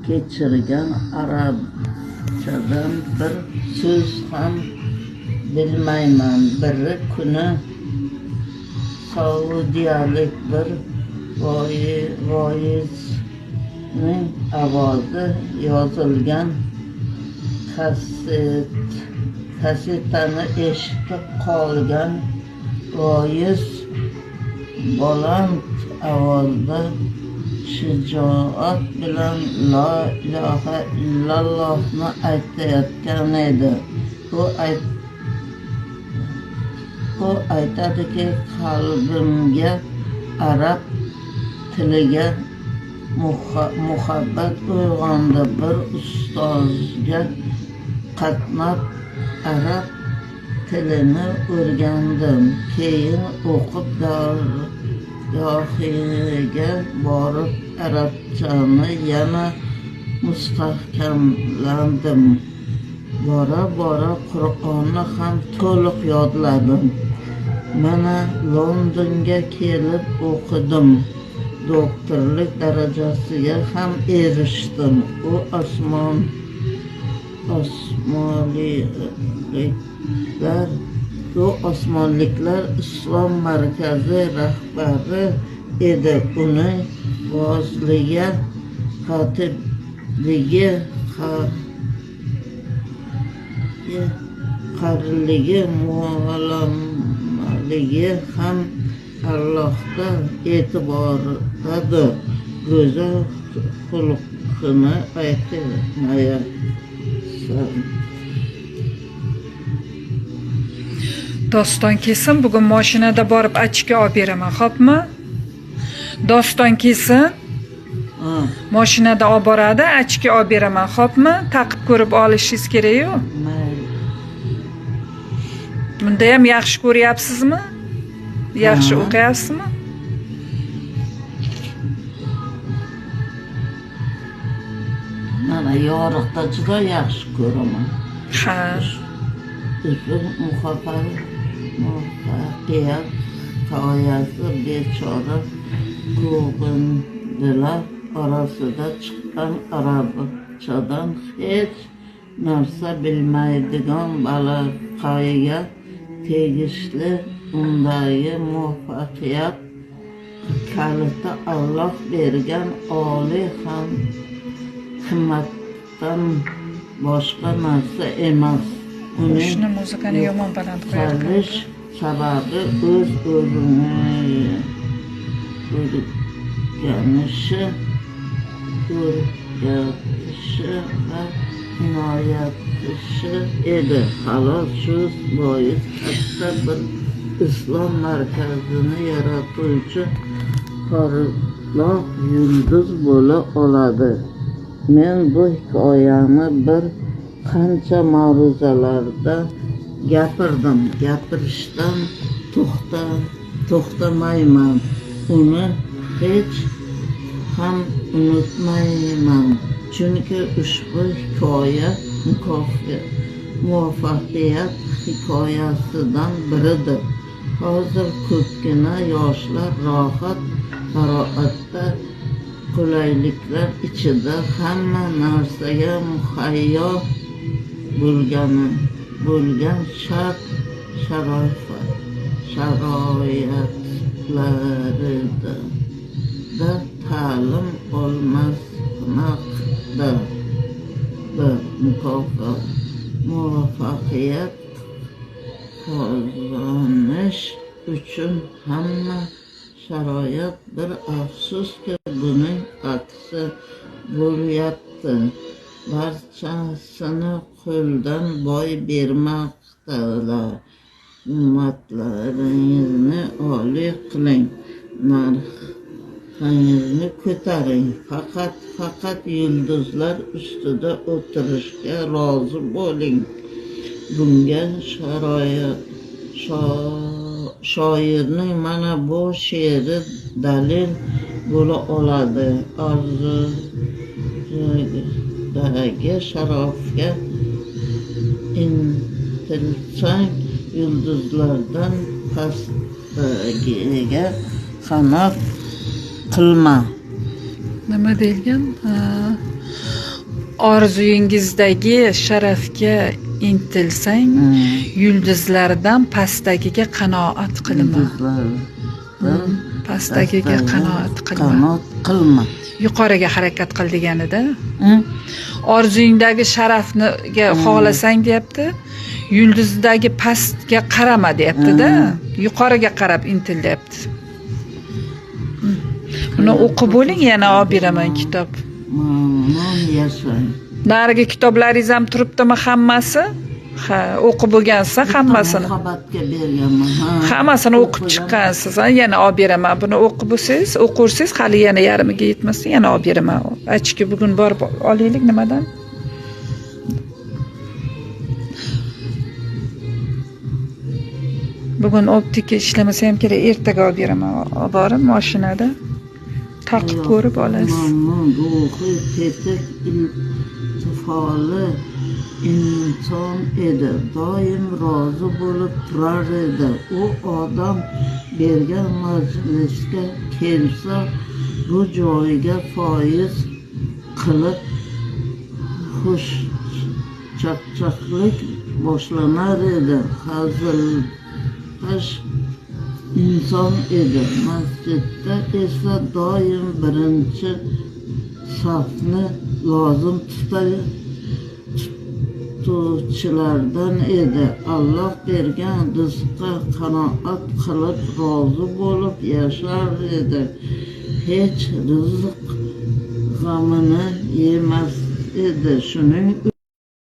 kechirgan arabchadan bir so'z ham bilmayman. Bir kuni saudiyalik bir voizning ovozi yozilgan kasetani eshitib qolgan voiz baland ovozda shijoat bilan la ilaha illallohni aytayotgan edi. U aytadiki, qalbimga arab tiliga muhabbat uyg'ondi. Bir ustozga qatnab arab tilini o'rgandim. Keyin o'qib dargohiga borib arabchani yana mustahkamladim. Bora Qur'onni ham to'liq yodladim. Mana Londonga kelib o'qidim. Doktorlik darajasiga ham erishdim. U osmonliklar islom markazi rahbari edi. Uning va'zligi, xatibligi, qariligi, muollamaligi ham Allohda e'tibordadir. Go'zal xulqini aytmaysan. Doston kelsin, bugun mashinada borib achka olib beraman, xo'pmi? Doston kelsin. Mashinada olib boradi, achka olib beraman, xo'pmi? Taqib ko'rib olishingiz kerak-ku. Bunda ham yaxshi ko'ryapsizmi? Yaxshi o'qiyapsizmi? Mana yorug'da juda yaxshi ko'raman. Ha. Muvaffaqiyat hikoyasi bechora ko'ngillar orasida chiqqan arabchadan hech narsa bilmaydigan balaqayga tegishli. Undagi muvaffaqiyat kaliti Alloh bergan oliy ham himmatdan boshqa narsa emas. Uning muzikani yomon baland qo'yish sababi o'z-o'zini o'rganishi va inoyatishi edi. Xolos shu bois katta bir islom markazini yaratuvchi porloq yulduz bo'la oladi. Men bu hikoyani bir qancha ma'ruzalarda gapirdim. Gapirishdan to'xtamayman. Uni hech ham unutmayman. Chunki ushbu hikoya muvaffaqiyat hikoyasidan biridir. Hozir ko'pgina yoshlar rohat, farohatda, qulayliklar ichida hamma narsaga muhayyo bo'lgan sharoitlarida ta'lim olmoqda. Muvaffaqiyat qozonish uchun hamma sharoit, bir afsuski buning aksi bo'lyapti. Barchasini qo'ldan boy bermoqdalar. Himmatlaringizni oliy qiling, narxingizni ko'taring. Faqat yulduzlar ustida o'tirishga rozi bo'ling. Bunga shoirning mana bu she'ri dalil bo'la oladi. Orzudagi sharofga intilsang, yulduzlardan pastdagiga qanot qilma. Nima deyilgan? Orzuyingizdagi sharafga intilsang, yulduzlardan pastdagiga qanoat qilma. Yulduzlardan Pastdagiga qanoat qilma. qanoat qilma. Yuqoriga harakat qil deganida. Hm? Orzuyingdagi sharafniga xohlasang deyapti. Yulduzdagi pastga qarama deyapti-da. Yuqoriga qarab intil deyapti. Buni o'qib bo'ling, yana olib beraman kitob. Mamnun yashang. Narigi kitoblaringiz ham turibdimi hammasi? Ha, o'qib bo'lgansiz hammasini. Muhabbatga berganman. Hammasini o'qib chiqqansiz. Yana olib beraman. Buni o'qib bo'lsangiz, o'qursiz, hali yana yarmiga yetmasa yana olib beraman. Achki bugun borib olaylik nimadan? Bugun optika ishlamasa ham kerak, ertaga olib beraman. Borib mashinada taqib ko'rib olasiz. Mamnun ruhi tetik iltifoli inson edi. Doim rozi bo'lib turar edi. U odam bergan majlisga kelsa, bu joyiga foiz qilib xushchaqchaqlik boshlanar edi. Hazilkash inson edi. Masjidda esa doim birinchi safni lozim tutuvchilardan edi. Alloh bergan rizqqa qanoat qilib rozi bo'lib yashar edi. Hech rizq g'amini yemas edi. Shuning